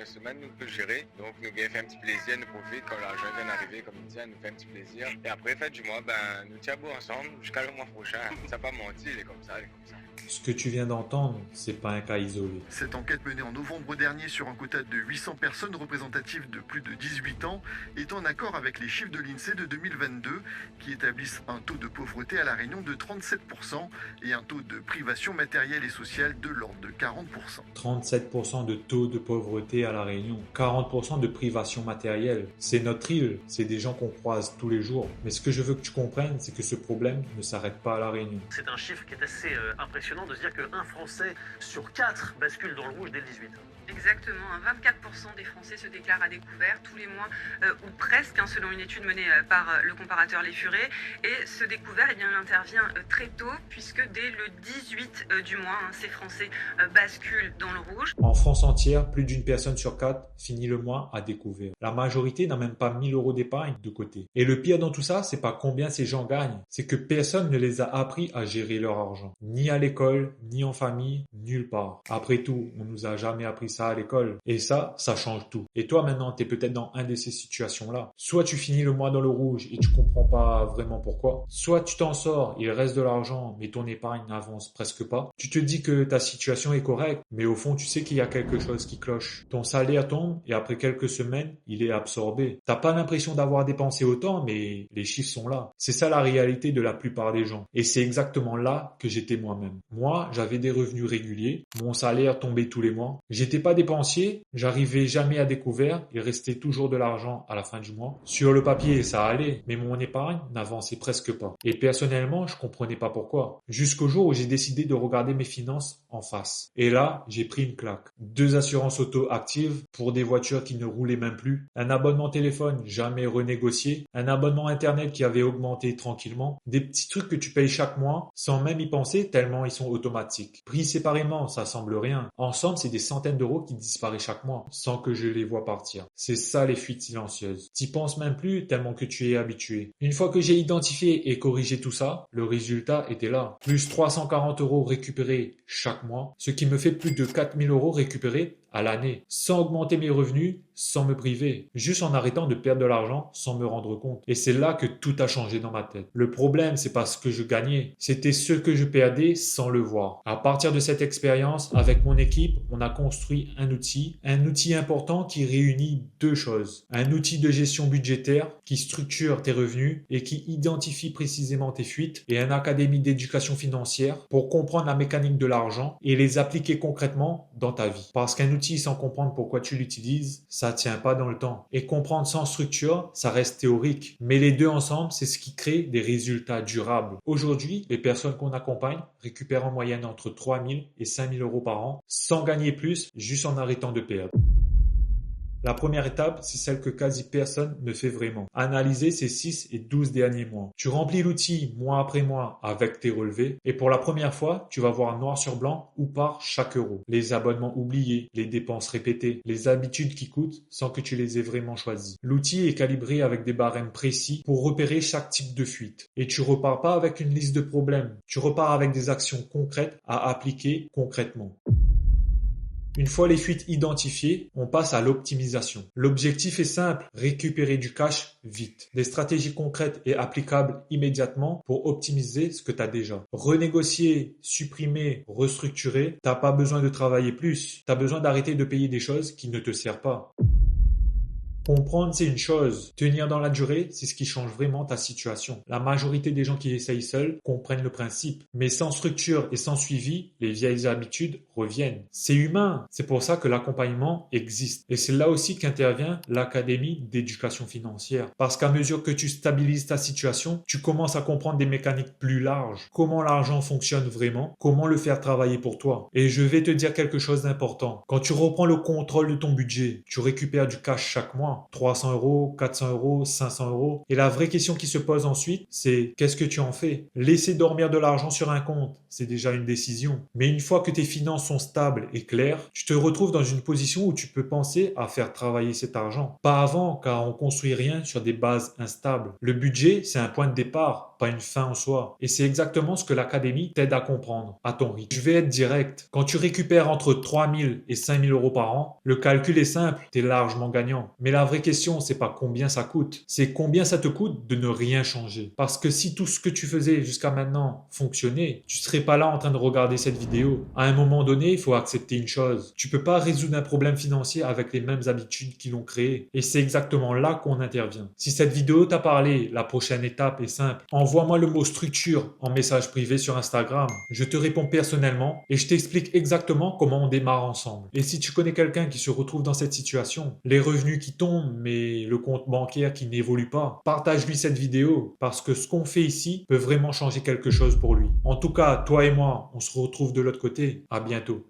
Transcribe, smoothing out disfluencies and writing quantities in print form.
de semaine, nous peut gérer. Donc, nous avons fait un petit plaisir, nous profite quand l'argent vient d'arriver, comme il dit, nous fait un petit plaisir. Et après, fin du mois, nous tiens beau ensemble jusqu'à le mois prochain. Ça pas mentir, il est comme ça, il est comme ça. Ce que tu viens d'entendre, c'est pas un cas isolé. Cette enquête menée en novembre dernier sur un quota de 800 personnes représentatives de plus de 18 ans est en accord avec les chiffres de l'INSEE de 2022 qui établissent un taux de pauvreté à La Réunion de 37% et un taux de privation matérielle et sociale de l'ordre de 40%. 37% de taux de pauvreté à La Réunion, 40% de privation matérielle. C'est notre île, c'est des gens qu'on croise tous les jours. Mais ce que je veux que tu comprennes, c'est que ce problème ne s'arrête pas à La Réunion. C'est un chiffre qui est assez impressionnant de se dire qu'un Français sur 4 bascule dans le rouge dès le 18. Exactement, 24% des Français se déclarent à découvert tous les mois, ou presque, selon une étude menée par le comparateur Les Furets. Et ce découvert, il intervient très tôt, puisque dès le 18 du mois, ces Français basculent dans le rouge. En France entière, plus d'une personne sur 4 finit le mois à découvert. La majorité n'a même pas 1000 euros d'épargne de côté. Et le pire dans tout ça, c'est pas combien ces gens gagnent, c'est que personne ne les a appris à gérer leur argent. Ni à l'école, ni en famille, nulle part. Après tout, on nous a jamais appris ça à l'école. Et ça change tout. Et toi maintenant, t'es peut-être dans une de ces situations-là. Soit tu finis le mois dans le rouge et tu comprends pas vraiment pourquoi. Soit tu t'en sors, il reste de l'argent, mais ton épargne n'avance presque pas. Tu te dis que ta situation est correcte, mais au fond, tu sais qu'il y a quelque chose qui cloche. Ton salaire tombe et après quelques semaines, il est absorbé. T'as pas l'impression d'avoir dépensé autant, mais les chiffres sont là. C'est ça la réalité de la plupart des gens. Et c'est exactement là que j'étais moi-même. Moi, j'avais des revenus réguliers. Mon salaire tombait tous les mois. J'étais pas dépensier, j'arrivais jamais à découvert, il restait toujours de l'argent à la fin du mois. Sur le papier, ça allait, mais mon épargne n'avançait presque pas. Et personnellement, je comprenais pas pourquoi. Jusqu'au jour où j'ai décidé de regarder mes finances en face. Et là, j'ai pris une claque. 2 assurances auto actives pour des voitures qui ne roulaient même plus, un abonnement téléphone jamais renégocié, un abonnement internet qui avait augmenté tranquillement, des petits trucs que tu payes chaque mois sans même y penser tellement ils sont automatiques. Pris séparément, ça semble rien. Ensemble, c'est des centaines d'euros qui disparaissent chaque mois sans que je les vois partir. C'est ça les fuites silencieuses. T'y penses même plus tellement que tu es habitué. Une fois que j'ai identifié et corrigé tout ça, le résultat était là. Plus 340 euros récupérés chaque mois, ce qui me fait plus de 4000 euros récupérés à l'année, sans augmenter mes revenus, sans me priver, juste en arrêtant de perdre de l'argent sans me rendre compte. Et c'est là que tout a changé dans ma tête. Le problème, c'est pas ce que je gagnais, c'était ce que je perdais sans le voir. À partir de cette expérience, avec mon équipe, on a construit un outil important qui réunit 2 choses. Un outil de gestion budgétaire qui structure tes revenus et qui identifie précisément tes fuites, et une académie d'éducation financière pour comprendre la mécanique de l'argent et les appliquer concrètement dans ta vie. Parce qu'un outil sans comprendre pourquoi tu l'utilises, ça tient pas dans le temps. Et comprendre sans structure, ça reste théorique. Mais les deux ensemble, c'est ce qui crée des résultats durables. Aujourd'hui, les personnes qu'on accompagne récupèrent en moyenne entre 3000 et 5000 euros par an sans gagner plus, juste en arrêtant de perdre. La première étape, c'est celle que quasi personne ne fait vraiment. Analyser ces 6 et 12 derniers mois. Tu remplis l'outil mois après mois avec tes relevés et pour la première fois, tu vas voir noir sur blanc où part chaque euro. Les abonnements oubliés, les dépenses répétées, les habitudes qui coûtent sans que tu les aies vraiment choisies. L'outil est calibré avec des barèmes précis pour repérer chaque type de fuite. Et tu repars pas avec une liste de problèmes. Tu repars avec des actions concrètes à appliquer concrètement. Une fois les fuites identifiées, on passe à l'optimisation. L'objectif est simple, récupérer du cash vite. Des stratégies concrètes et applicables immédiatement pour optimiser ce que tu as déjà. Renégocier, supprimer, restructurer, t'as pas besoin de travailler plus. Tu as besoin d'arrêter de payer des choses qui ne te servent pas. Comprendre, c'est une chose. Tenir dans la durée, c'est ce qui change vraiment ta situation. La majorité des gens qui essayent seuls comprennent le principe. Mais sans structure et sans suivi, les vieilles habitudes reviennent. C'est humain. C'est pour ça que l'accompagnement existe. Et c'est là aussi qu'intervient l'Académie d'éducation financière. Parce qu'à mesure que tu stabilises ta situation, tu commences à comprendre des mécaniques plus larges. Comment l'argent fonctionne vraiment, comment le faire travailler pour toi. Et je vais te dire quelque chose d'important. Quand tu reprends le contrôle de ton budget, tu récupères du cash chaque mois. 300 euros, 400 euros, 500 euros. Et la vraie question qui se pose ensuite, c'est qu'est-ce que tu en fais? Laisser dormir de l'argent sur un compte, c'est déjà une décision. Mais une fois que tes finances sont stables et claires, tu te retrouves dans une position où tu peux penser à faire travailler cet argent. Pas avant, car on construit rien sur des bases instables. Le budget, c'est un point de départ, résultat, pas une fin en soi. Et c'est exactement ce que l'académie t'aide à comprendre, à ton rythme. Je vais être direct. Quand tu récupères entre 3 000 et 5 000 euros par an, le calcul est simple, t'es largement gagnant. Mais la vraie question, c'est pas combien ça coûte, c'est combien ça te coûte de ne rien changer. Parce que si tout ce que tu faisais jusqu'à maintenant fonctionnait, tu serais pas là en train de regarder cette vidéo. À un moment donné, il faut accepter une chose. Tu peux pas résoudre un problème financier avec les mêmes habitudes qui l'ont créé. Et c'est exactement là qu'on intervient. Si cette vidéo t'a parlé, la prochaine étape est simple. Envoie-moi le mot structure en message privé sur Instagram. Je te réponds personnellement et je t'explique exactement comment on démarre ensemble. Et si tu connais quelqu'un qui se retrouve dans cette situation, les revenus qui tombent mais le compte bancaire qui n'évolue pas, partage-lui cette vidéo parce que ce qu'on fait ici peut vraiment changer quelque chose pour lui. En tout cas, toi et moi, on se retrouve de l'autre côté. À bientôt.